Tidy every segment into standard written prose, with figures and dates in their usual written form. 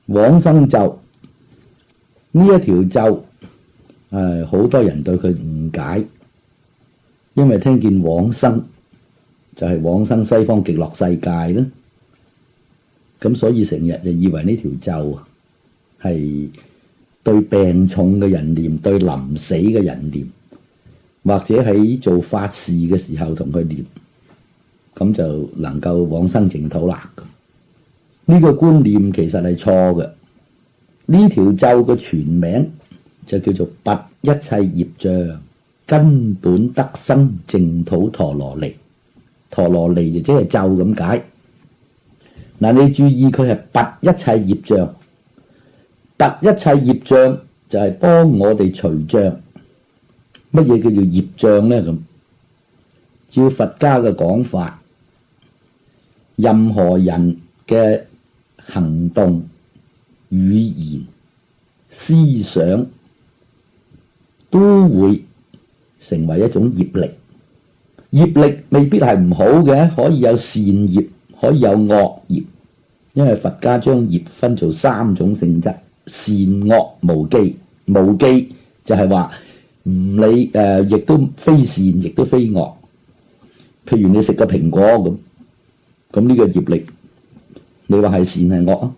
往生咒呢一條咒，好多人對佢誤解，因為聽見往生就係往生西方極樂世界啦，咁所以成日就以為呢條咒係對病重嘅人念，對臨死嘅人念，或者喺做法事嘅時候同佢念，咁就能夠往生淨土啦。呢個觀念其實係錯嘅。呢條咒嘅全名就叫做拔一切業障，根本得生淨土陀羅尼。陀羅尼就即係咒咁解。嗱，你注意佢係拔一切業障，拔一切業障就係幫我哋除障。乜嘢叫做業障呢？咁照佛家嘅講法，任何人嘅行動、語言、思想都會成為一種業力。業力未必係唔好嘅，可以有善業，可以有惡業。因為佛家將業分做三種性質：善惡無記。無記就係話唔理亦都非善，亦都非惡。譬如你食個蘋果咁呢個業力，你話係善係惡啊？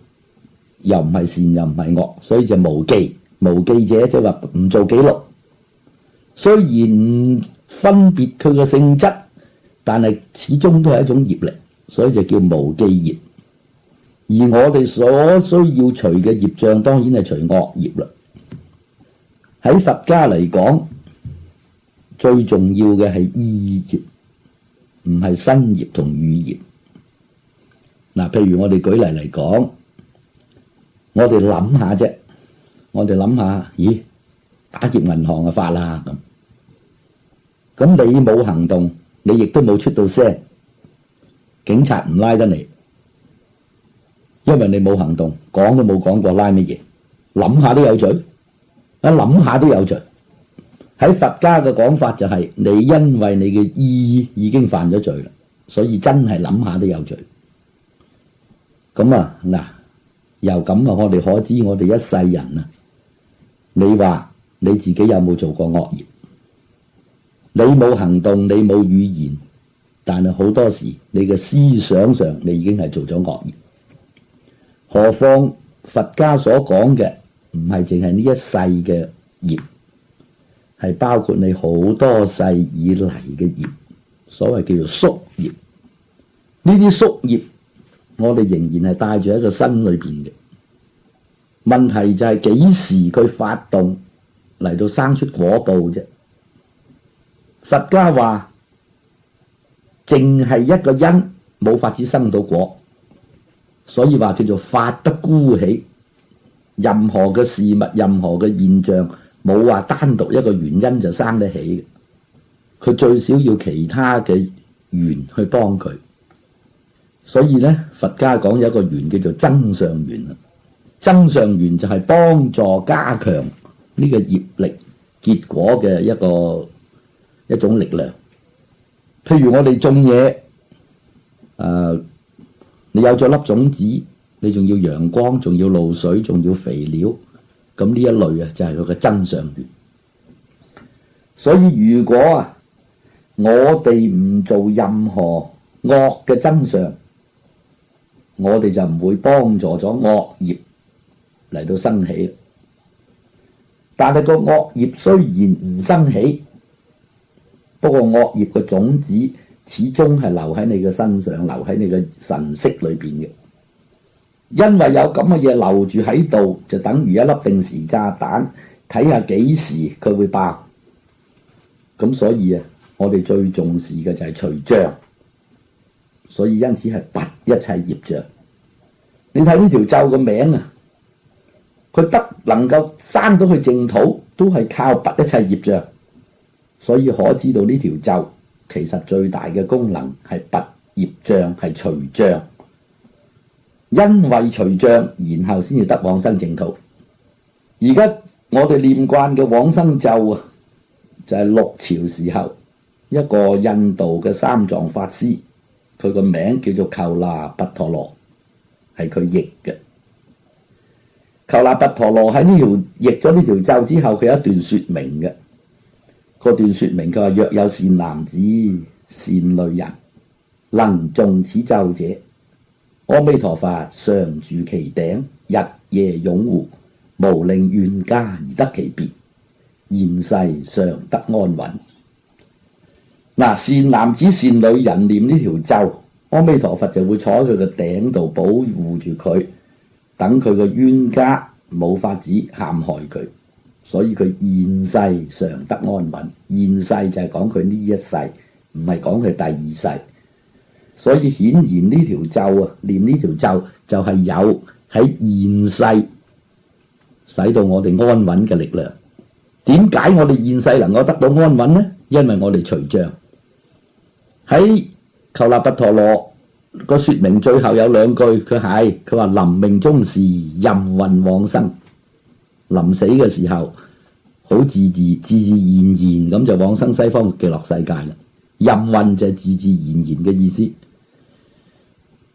又唔係善又唔係惡，所以就無記。無記者即係話唔做記錄。雖然分別佢嘅性質，但係始終都係一種業力，所以就叫無記業。而我哋所需要除嘅業障，當然係除惡業啦。喺佛家嚟講，最重要嘅係意業，唔係身業同語業。嗱，譬如我哋舉例嚟講，我哋諗下啫，我哋諗下，咦，打劫銀行嘅法啦咁你冇行動，你亦都冇出到聲，警察唔拉得你，因為你冇行動，講都冇講過，拉乜嘢？諗下都有罪，諗下都有罪。喺佛家嘅講法就係，你因為你嘅意已經犯咗罪啦，所以真係諗下都有罪。咁啊嗱，由咁啊，我哋可知我哋一世人啊，你話你自己有冇做過惡業？你冇行動，你冇語言，但係好多時你嘅思想上你已經係做咗惡業。何況佛家所講嘅唔係淨係呢一世嘅業，係包括你好多世以嚟嘅業，所謂叫做宿業。呢啲宿業我哋仍然係帶住喺個身裏邊嘅。問題就係幾時佢發動嚟到生出果報啫？佛家話淨係一個因冇法子生到果，所以話叫做法不孤起。任何嘅事物，任何嘅現象，冇話單獨一個原因就生得起嘅，佢最少要其他嘅緣去幫佢。所以咧，佛家講有一個緣叫做增上緣啦。增上緣就係幫助加強呢個業力結果嘅一種力量。譬如我哋種嘢，你有咗粒種子，你仲要陽光，仲要露水，仲要肥料，咁呢一類啊就係佢嘅增上緣。所以如果我哋唔做任何惡嘅增上，我哋就唔會幫助咗惡業嚟到生起。但係個惡業雖然唔生起，不過惡業嘅種子始終係留喺你嘅身上，留喺你嘅神識裏邊嘅。因為有咁嘅嘢留住喺度，就等於一粒定時炸彈，睇下幾時佢會爆。咁所以我哋最重視嘅就係除障，所以因此係拔一切業障。你睇呢條咒嘅名佢得能夠生到去淨土，都係靠拔一切業障。所以可知道呢條咒其實最大嘅功能係拔業障，係除障。因為除障，然後先至得往生淨土。而家我哋念慣嘅往生咒就係六朝時候一個印度嘅三藏法師，佢個名叫做求那跋陀羅，係佢譯嘅。求那跋陀羅喺呢條譯咗呢條咒之後，佢有一段説明嘅。嗰段説明佢話：若有善男子、善女人能誦此咒者，阿彌陀佛常住其頂，日夜擁護，無令怨家而得其別，現世常得安穩。嗱，善男子善女人念呢條咒，阿彌陀佛就會坐喺佢嘅頂度保護住佢，等佢個冤家冇法子陷害佢，所以佢現世常得安穩。現世就係講佢呢一世，唔係講佢第二世。所以顯然呢條咒啊，念呢條咒就係有喺現世使到我哋安穩嘅力量。點解我哋現世能夠得到安穩呢？因為我哋除障。喺求那跋陀羅個說明最後有兩句，佢話臨命終時任運往生，臨死嘅時候好自然咁就往生西方極樂世界啦。任運就係自然嘅意思。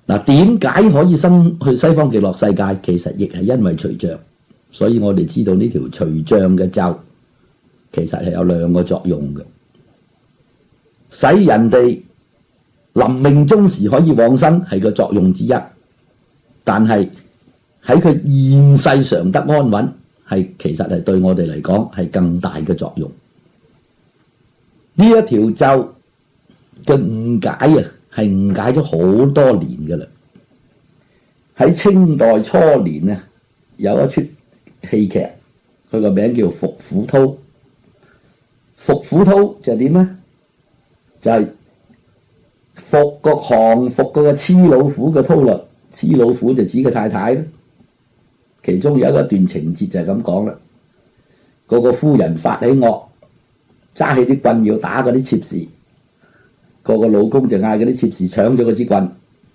嗱，點解可以生去西方極樂世界？其實亦係因為除障，所以我哋知道呢條除障嘅咒其實係有兩個作用嘅，使人哋臨命終時可以往生係個作用之一，但係喺佢現世常得安穩，其實係對我哋嚟講係更大嘅作用。呢一條咒嘅誤解啊，係誤解咗好多年㗎啦。喺清代初年啊，有一出戲劇，佢個名叫《伏虎韜》。伏虎韜就係點咧？就係伏個降服嗰個黐老虎嘅韜略，黐老虎就指個太太啦。其中有一段情節就係咁講啦。嗰個夫人發起惡，揸起啲棍要打嗰啲妾侍。個老公就嗌嗰啲妾侍搶咗嗰支棍，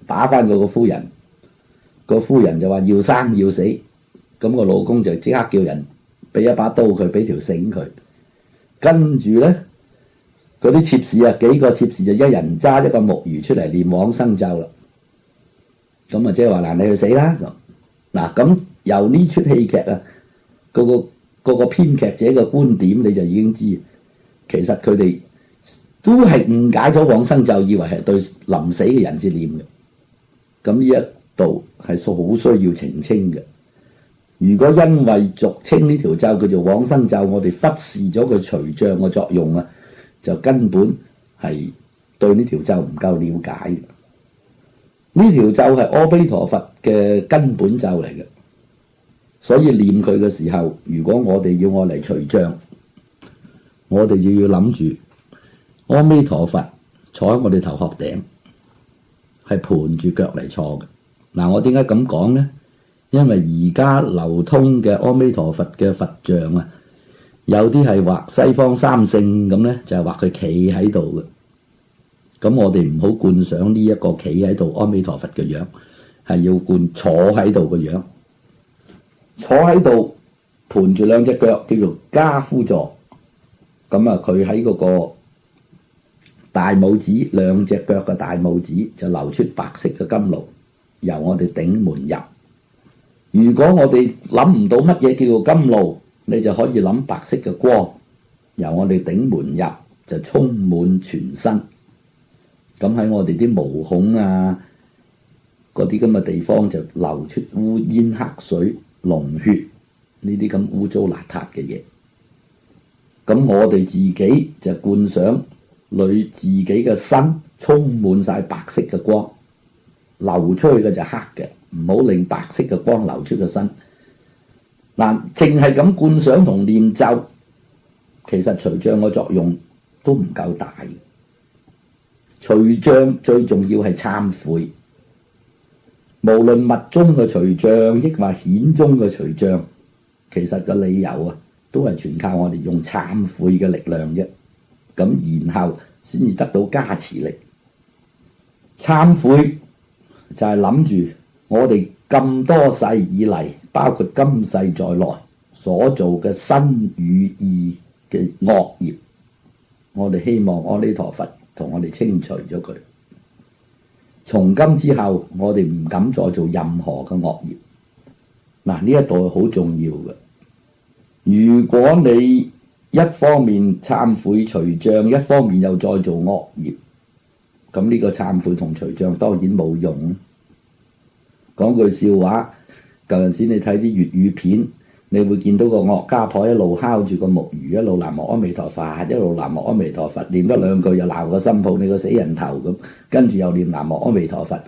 打翻個夫人。個夫人就話要生要死，咁個老公就即刻叫人俾一把刀佢，俾條繩佢。跟住咧，嗰啲妾侍啊，幾個妾侍就一人揸一個木魚出嚟念往生咒啦。咁啊，即係話嗱，你去死啦！嗱，咁由呢出戲劇啊，個編劇者嘅觀點，你就已經知，其實佢哋都係誤解咗往生咒，以為係對臨死嘅人先念嘅。咁呢一度係好需要澄清嘅。如果因為俗稱呢條咒叫做往生咒，我哋忽視咗佢除障嘅作用啊，就根本係對呢條咒唔夠了解嘅。呢條咒係阿彌陀佛嘅根本咒嚟嘅，所以念佢嘅時候，如果我哋要我嚟除障，我哋就要諗住阿彌陀佛坐喺我哋頭殼頂，係盤住腳嚟坐嘅。嗱，我點解咁講呢？因為而家流通嘅阿彌陀佛嘅佛像啊，有啲係畫西方三聖咁咧，就係畫佢企喺度嘅。咁我哋唔好觀想呢一個企喺度阿彌陀佛嘅樣，係要觀坐喺度嘅樣。坐喺度盤住兩隻腳，叫做跏趺坐。咁啊，佢喺嗰個大拇指，兩隻腳嘅大拇指就流出白色嘅甘露，由我哋頂門入。如果我哋諗唔到乜嘢叫做甘露，你就可以諗白色嘅光，由我哋頂門入就充滿全身。咁喺我哋啲毛孔啊，嗰啲咁嘅地方就流出烏煙黑水、膿血呢啲咁污糟邋遢嘅嘢。咁我哋自己就觀想你自己嘅身充滿晒白色嘅光，流出去嘅就黑嘅。唔好令白色嘅光流出個身。嗱，淨係咁觀想同念咒，其實除障嘅作用都唔夠大。除障最重要係懺悔，無論密宗嘅除障，抑或顯宗嘅除障，其實個理由啊，都係全靠我哋用懺悔嘅力量啫。咁然後先至得到加持力。懺悔就係諗住我哋咁多世以嚟，包括今世在內所做嘅身語意嘅惡業，我哋希望阿彌陀佛同我哋清除咗佢。從今之後，我哋唔敢再做任何嘅惡業。嗱，呢一度係好重要嘅。如果你一方面懺悔除障，一方面又再做惡業，咁呢個懺悔同除障當然冇用。講句笑話，舊陣時你睇啲粵語片，你會見到個惡家婆一路敲住個木魚，一路南無阿彌陀佛，一路南無阿彌陀佛，念得兩句又鬧個新抱你個死人頭咁，跟住又念南無阿彌陀佛。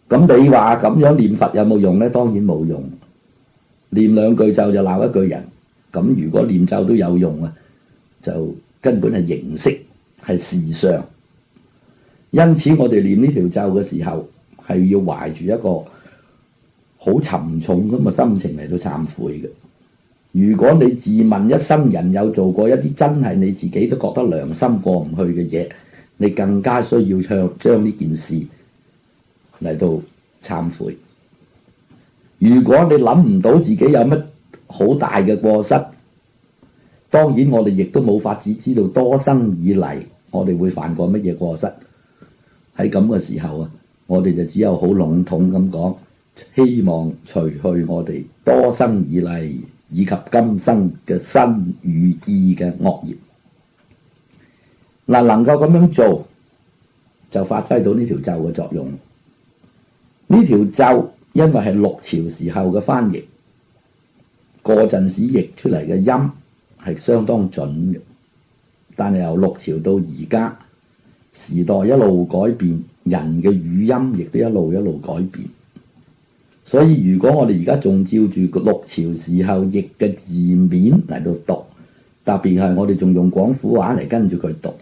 咁你話咁樣念佛有冇用呢？當然冇用。念兩句咒就鬧一句人，咁如果念咒都有用啊，就根本係形式，係事相。因此我哋念呢條咒嘅時候，係要懷住一個好沉重咁嘅心情嚟到懺悔嘅。如果你自問一生人有做過一啲真係你自己都覺得良心過唔去嘅嘢，你更加需要將呢件事嚟到懺悔。如果你諗唔到自己有乜好大嘅過失，當然我哋亦都冇法子知道多生以嚟我哋會犯過乜嘢過失。喺咁嘅時候啊，我哋就只有好籠統咁講，希望除去我哋多生以嚟以及今生嘅身語意嘅惡業。嗱，能夠咁樣做，就發揮到呢條咒嘅作用。呢條咒因為係六朝時候嘅翻譯，嗰陣時譯出嚟嘅音係相當準嘅，但係由六朝到而家，時代一路改變，人嘅語音亦都一路改變。所以如果我哋而家仲照住六朝時候譯嘅字面嚟到讀，特別係我哋仲用廣府話嚟跟住佢讀，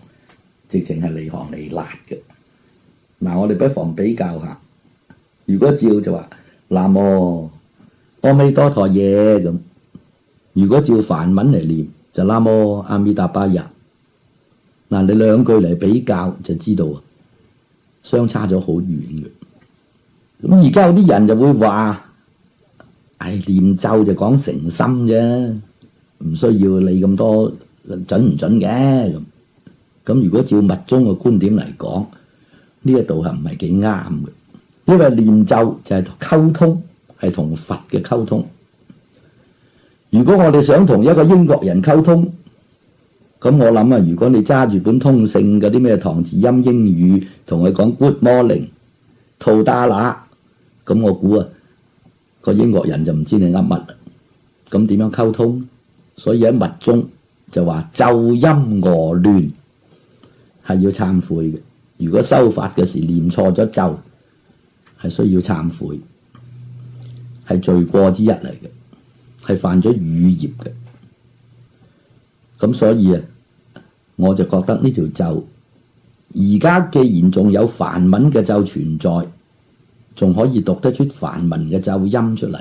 直情係離行離辣嘅。嗱，我哋不妨比較下，如果照就話南無阿彌陀佛耶咁，如果照梵文嚟念就南無阿彌達巴耶。嗱，你兩句嚟比較就知道啊，相差咗好遠嘅。咁而家有啲人就會話，念咒就講誠心啫，唔需要你咁多準唔準嘅咁。咁如果照密宗嘅觀點嚟講，呢一度係唔係幾啱嘅？因為念咒就係溝通，係同佛嘅溝通。如果我哋想同一個英國人溝通，咁我諗啊，如果你揸住本通勝嗰啲咩唐字音英語，同佢講 Good morning， 吐打那，咁我估啊，個英國人就唔知你噏乜。咁點樣溝通？所以喺密宗就話咒音訛亂係要懺悔嘅。如果修法嘅時念錯咗咒，係需要懺悔，係罪過之一嚟嘅，係犯咗語業嘅。咁所以啊，我就覺得呢條咒而家既然仲有梵文嘅咒存在，仲可以讀得出梵文嘅咒音出嚟，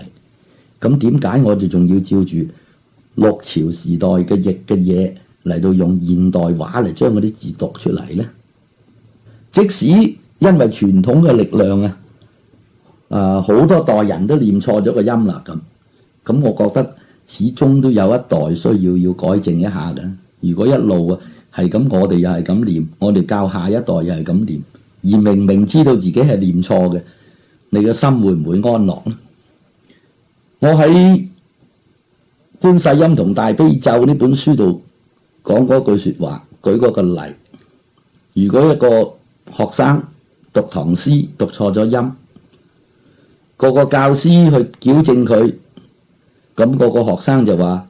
咁點解我哋仲要照住六朝時代嘅譯嘅嘢嚟到用現代話嚟將嗰啲字讀出嚟呢？即使因為傳統嘅力量啊，好多代人都念錯咗個音啦，咁我覺得始終都有一代需要改正一下嘅。如果一路啊係咁，我哋又係咁念，我哋教下一代又係咁念，而明明知道自己係念錯嘅，你嘅心會唔會安樂呢？我喺觀世音同大悲咒呢本書度講嗰句說話，舉嗰個例，如果一個學生讀唐詩讀錯咗音，個教師去矯正佢，咁個學生就話：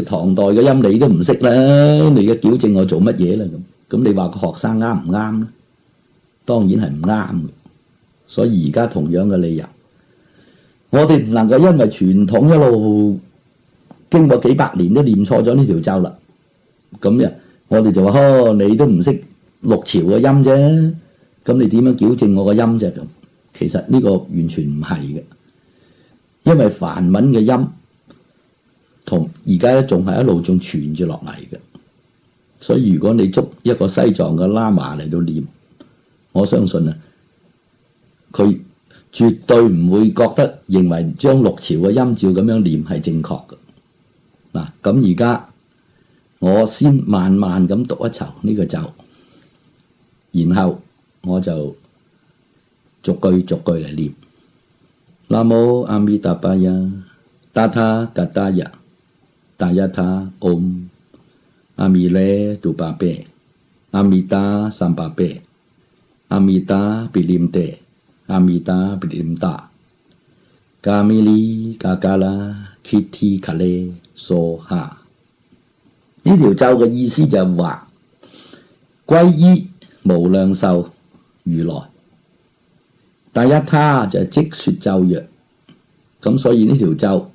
唐代嘅音你都唔識啦，你嘅矯正我做乜嘢啦？咁你話個學生啱唔啱呢？當然係唔啱嘅。所以而家同樣嘅理由，我哋唔能夠因為傳統一路經過幾百年都念錯咗呢條咒啦，咁我哋就話：你都唔識六朝嘅音啫，咁你點樣矯正我個音啫？咁其實呢個完全唔係嘅，因為梵文嘅音同而家仲係一路仲傳住落嚟嘅，所以如果你捉一個西藏嘅喇嘛嚟到念，我相信啊，佢絕對唔會覺得認為將六朝嘅音照咁樣念係正確嘅。嗱，咁而家我先慢慢咁讀一籌呢個咒，然後我就逐句嚟念。南無阿彌達巴呀，達他格達呀，達一他唵，阿彌勒杜巴貝，阿彌達三巴貝，阿彌達比林地，阿彌達比林達，嘎咪哩嘎嘎啦，揭提卡咧梭哈。呢條咒嘅意思就係話歸依無量壽如來。第一他就係即説咒曰，咁所以呢條咒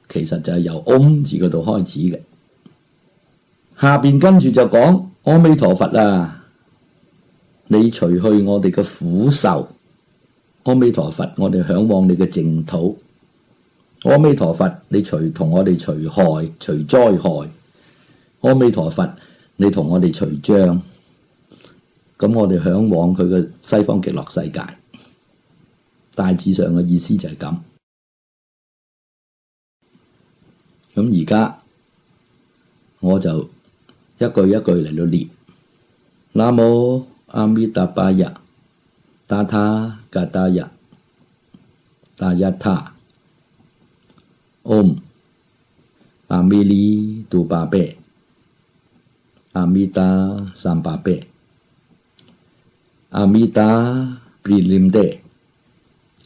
其實就係由唵字嗰度開始嘅。下邊跟住就講阿彌陀佛啊，你除去我哋嘅苦受，阿彌陀佛，我哋嚮往你嘅淨土，阿彌陀佛，你同我哋除害除災害，阿彌陀佛，你同我哋除障，咁我哋嚮往佢嘅西方極樂世界。大致上嘅意思就係咁。咁而家我就一句一句嚟到念。南無阿彌達巴呀，達他格達呀，達一他唵，阿彌哩杜巴貝，阿彌達三巴貝，阿彌達比林地，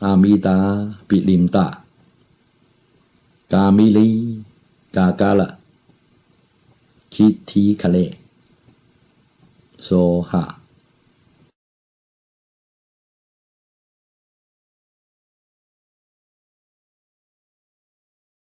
阿彌達比林達，嘎咪哩嘎嘎啦，揭提卡咧梭哈。